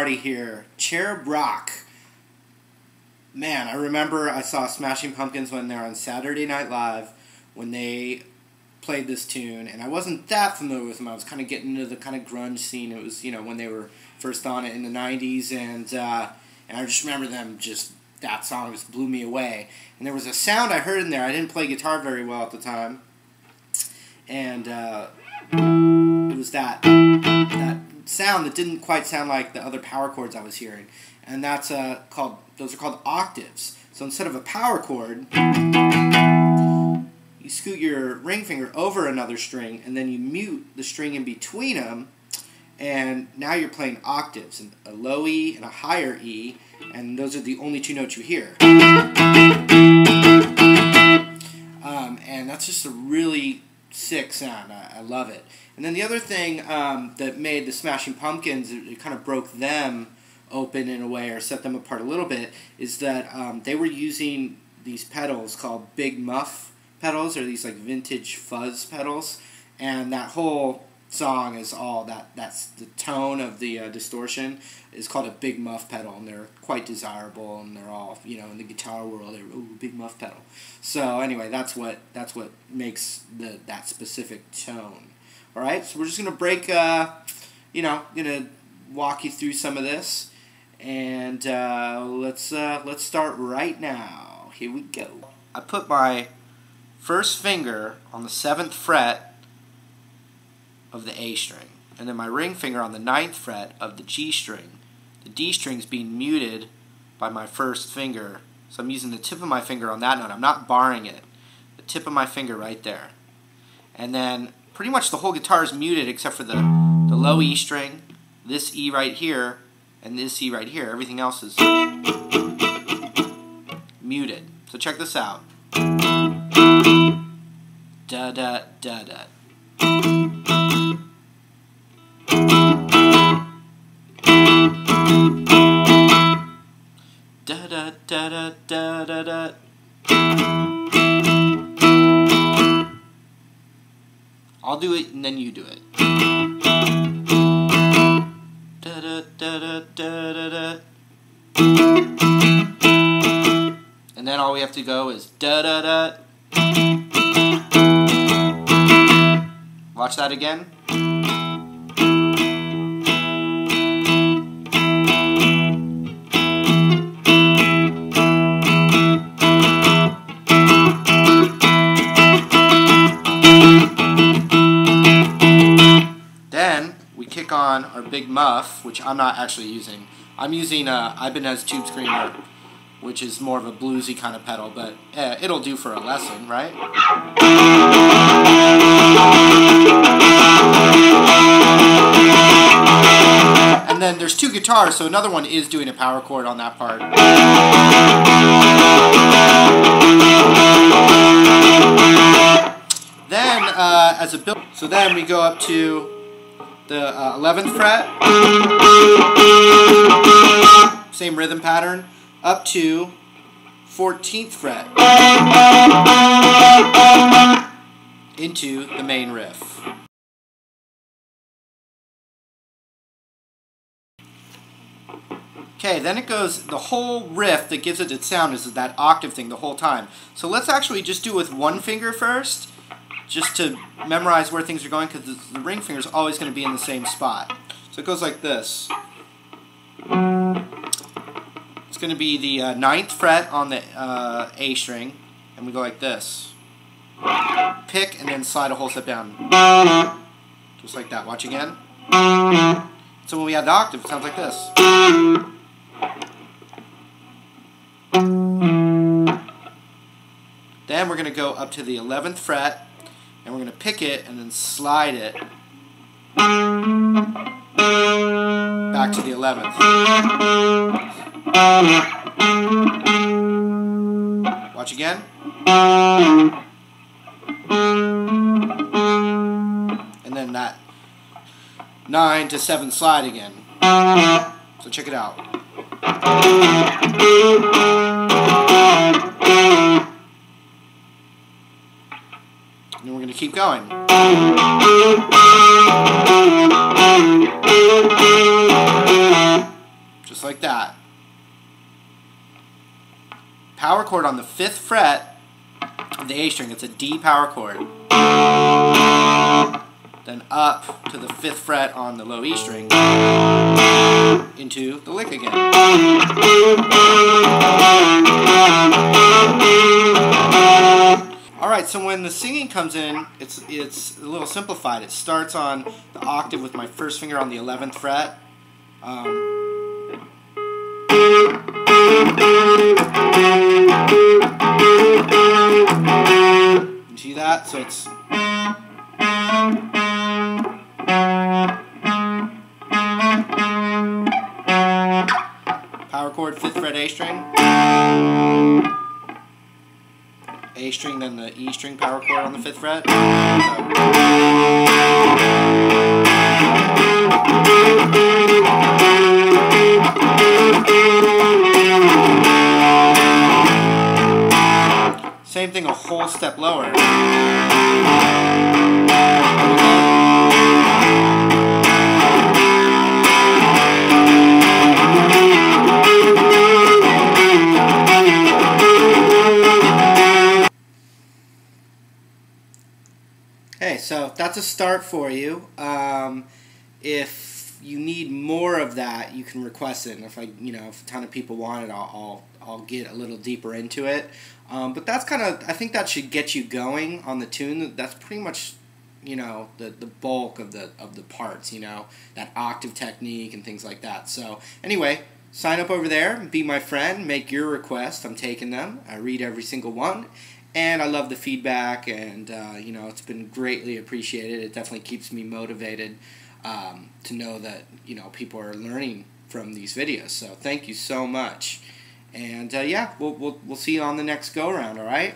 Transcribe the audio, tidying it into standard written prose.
Marty here. Cherub Rock. Man, I remember I saw Smashing Pumpkins when they were on Saturday Night Live when they played this tune, and I wasn't that familiar with them. I was kind of getting into the kind of grunge scene. It was, you know, when they were first on it in the 90s, and I just remember them just, that song just blew me away. And there was a sound I heard in there. I didn't play guitar very well at the time, and it was that sound that didn't quite sound like the other power chords I was hearing, and that's those are called octaves. So instead of a power chord, you scoot your ring finger over another string, and then you mute the string in between them, and now you're playing octaves, a low E and a higher E, and those are the only two notes you hear. And that's just a really sick sound. I love it. And then the other thing that made the Smashing Pumpkins, it kind of broke them open in a way, or set them apart a little bit, is that they were using these pedals called Big Muff pedals, or these like vintage fuzz pedals, and that whole song is all that's the tone of the distortion is called a Big Muff pedal, and they're quite desirable, and they're all, you know, in the guitar world, they're, ooh, Big Muff pedal. So anyway, that's what makes that specific tone. All right, so we're just gonna break, you know, gonna walk you through some of this, and let's start right now. Here we go. I put my first finger on the 7th fret of the A string, and then my ring finger on the 9th fret of the G string. The D string is being muted by my first finger, so I'm using the tip of my finger on that note. I'm not barring it. The tip of my finger right there. And then pretty much the whole guitar is muted except for the low E string, this E right here, and this E right here. Everything else is muted. So check this out. Da da da da. Da da da da da da da. I'll do it and then you do it. Da da da da da da da. And then all we have to go is da da da. Watch that again. Then we kick on our Big Muff, which I'm not actually using. I'm using Ibanez Tube Screamer, which is more of a bluesy kind of pedal, but it'll do for a lesson, right? And then there's 2 guitars, so another one is doing a power chord on that part. Then, as a build, so then we go up to the 11th fret, same rhythm pattern, up to 14th fret, into the main riff. Okay, then it goes, the whole riff that gives it its sound is that octave thing the whole time. So let's actually just do it with one finger first, just to memorize where things are going, because the ring finger is always going to be in the same spot. So it goes like this. It's going to be the 9th fret on the A string, and we go like this. Pick and then slide a whole step down. Just like that. Watch again. So when we add the octave, it sounds like this. Then we're going to go up to the 11th fret, and we're going to pick it and then slide it back to the 11th. Watch again. And then that 9 to 7 slide again. So check it out. And then we're going to keep going. power chord on the 5th fret of the A string. It's a D power chord. Then up to the 5th fret on the low E string, into the lick again. Alright, so when the singing comes in, it's a little simplified. It starts on the octave with my first finger on the 11th fret. You see that? So it's power chord, 5th fret A string, A string, then the E string power chord on the 5th fret. Same thing, a whole step lower. Okay, so that's a start for you. If you need more of that, you can request it, and if if a ton of people want it, I'll get a little deeper into it. But that's I think that should get you going on the tune. That's pretty much, the bulk of the parts. That octave technique and things like that. So anyway, sign up over there, be my friend, make your request. I'm taking them. I read every single one. And I love the feedback, and it's been greatly appreciated. It definitely keeps me motivated to know that people are learning from these videos. So thank you so much, and yeah, we'll see you on the next go around. All right.